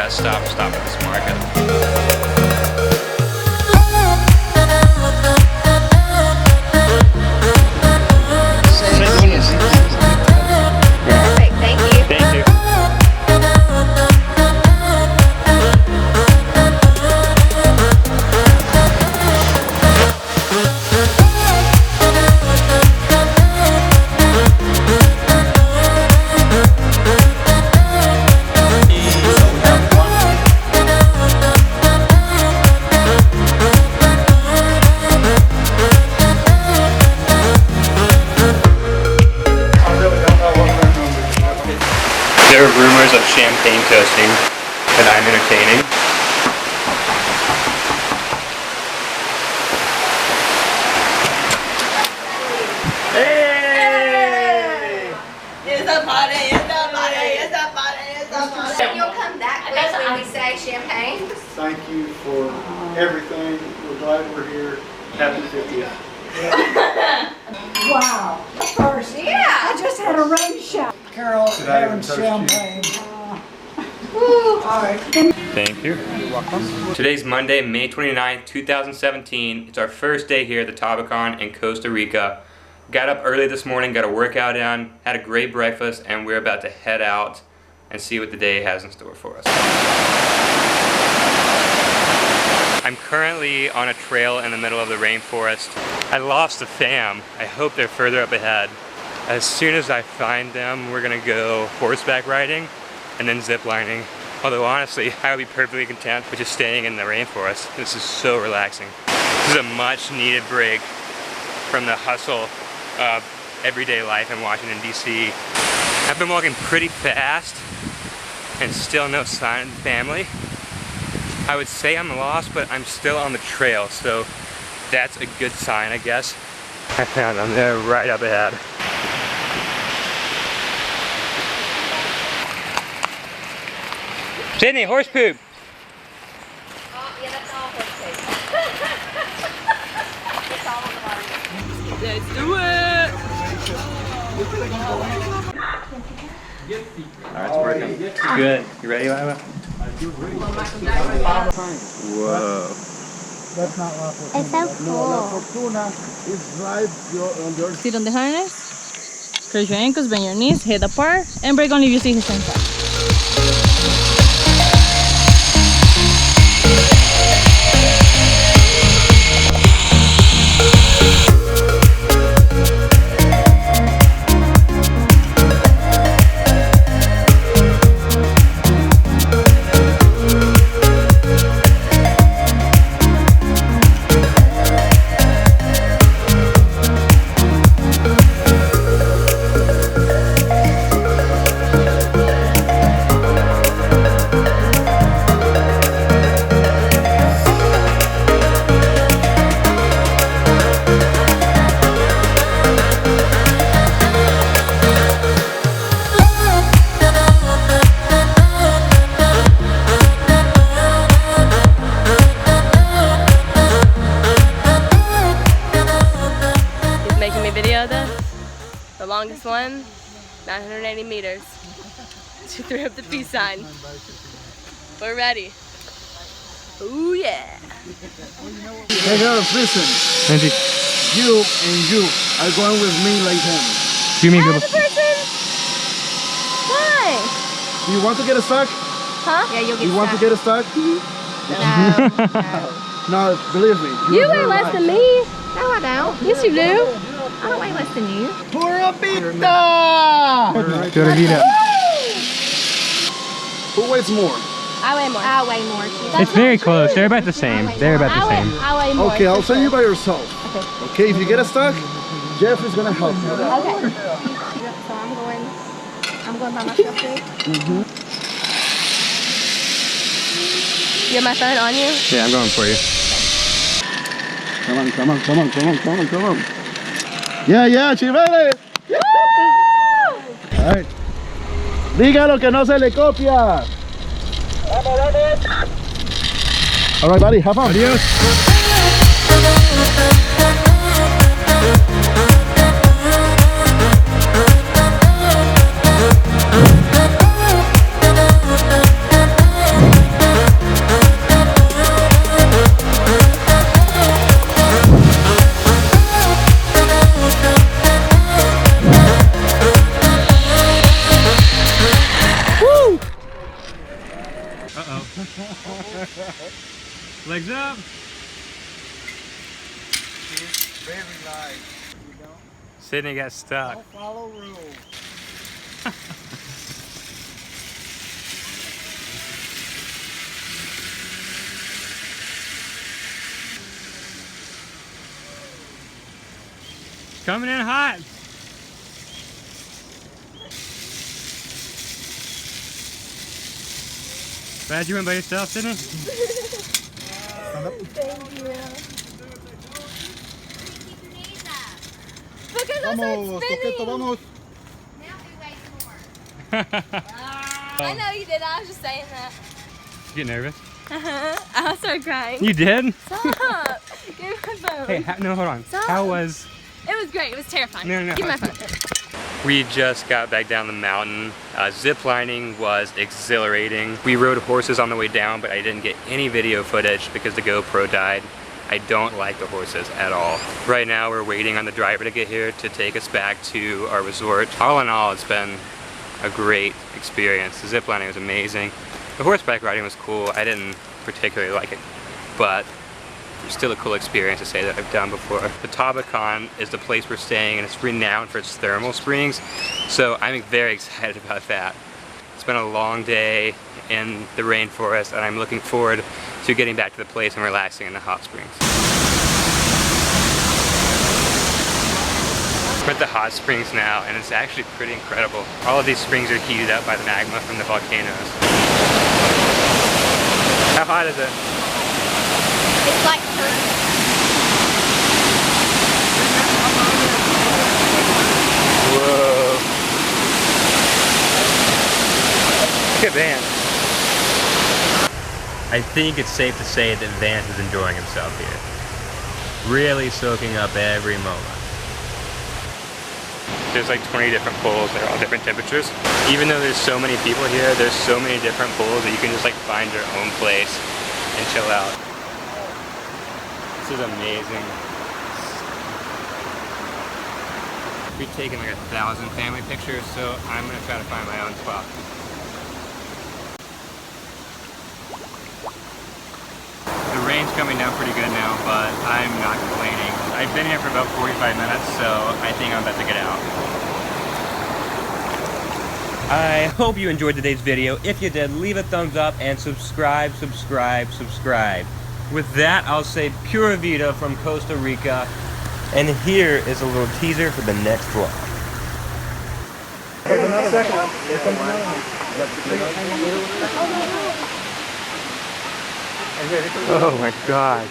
last stop at this market. Perfect, thank you. Thank you. There are rumors of champagne toasting that I'm entertaining. Hey! It's a party, it's a party, it's a party, it's a party. You'll come back when we say champagne. Thank you for everything. We're glad we're here. Happy 50th. Wow. First, Yeah. I just had a rain shower. Carol having champagne. All right. Thank you. You're welcome. Today's Monday, May 29th, 2017. It's our first day here at the Tabacon in Costa Rica. Got up early this morning, got a workout in, had a great breakfast, and we're about to head out and see what the day has in store for us. I'm currently on a trail in the middle of the rainforest. I lost the fam. I hope they're further up ahead. As soon as I find them, we're gonna go horseback riding and then ziplining. Although honestly, I would be perfectly content with just staying in the rainforest. This is so relaxing. This is a much needed break from the hustle of everyday life in Washington, D.C. I've been walking pretty fast and still no sign of the family. I would say I'm lost, but I'm still on the trail, so that's a good sign, I guess. I found them. They're right up ahead. Sydney, horse poop. Oh, yeah, that's all horse poop. It's all on the bottom. Let's do it! Alright, it's working. Good. You ready, Lila? Whoa. That's not La Fortuna. It's so cool. La Fortuna is right on your... Sit on the harness, cross your ankles, bend your knees, hit apart, and break only if you see his same side. The longest one, 980 meters. She threw up the peace sign. We're ready. Ooh yeah. Hey girls, listen. Andy, You and you are going with me like him. give me a good Person? Why? Do you want to get a stuck? Huh? Yeah, you'll get You want to stuck. get a stuck? No. No, believe me. You weigh less than me. No, I don't. Yes, you do. I don't weigh less than you. Pura pita! Who weighs more? I weigh more. I weigh more. It's very close. They're about the same. They're about the same. I weigh more. Okay, I'll send you by yourself. Okay, if you get stuck, Jeff is gonna help you. Okay. So I'm going by myself too. You have my phone on you? Yeah, I'm going for you. Come on, come on, come on, come on, come on, come on. Yeah, Chivales. Alright. Dígalo que no se le copia. Alright, buddy, have fun. Adios. Legs up. Very light. You don't Sydney got stuck. follow rules. Coming in hot. Glad you went by yourself, Sydney? Thank you. Because I Vamos, said Coqueto, spinning. vamos. I know you did. I was just saying that. Get nervous? I started crying. You did? Stop. Give me my phone. Hey, no, hold on. Stop. How was... It was great. It was terrifying. No. Give me my phone. We just got back down the mountain. Ziplining was exhilarating. We rode horses on the way down, but I didn't get any video footage because the GoPro died. I don't like the horses at all. Right now we're waiting on the driver to get here to take us back to our resort. All in all, it's been a great experience. The ziplining was amazing. The horseback riding was cool. I didn't particularly like it, but it's still a cool experience to say that I've done before. The Tabacan is the place we're staying, and it's renowned for its thermal springs, so I'm very excited about that. It's been a long day in the rainforest, and I'm looking forward to getting back to the place and relaxing in the hot springs. We're at the hot springs now, and it's actually pretty incredible. All of these springs are heated up by the magma from the volcanoes. How hot is it? It's like perfect. Whoa. Look at Vance. I think it's safe to say that Vance is enjoying himself here. Really soaking up every moment. There's like 20 different pools, they're all different temperatures. Even though there's so many people here, there's so many different pools that you can just like find your own place and chill out. This is amazing. We've taken like 1,000 family pictures, so I'm gonna try to find my own spot. The rain's coming down pretty good now, but I'm not complaining. I've been here for about 45 minutes, so I think I'm about to get out. I hope you enjoyed today's video. If you did, leave a thumbs up and subscribe. With that, I'll say Pura Vida from Costa Rica, and here is a little teaser for the next vlog. Oh my gosh.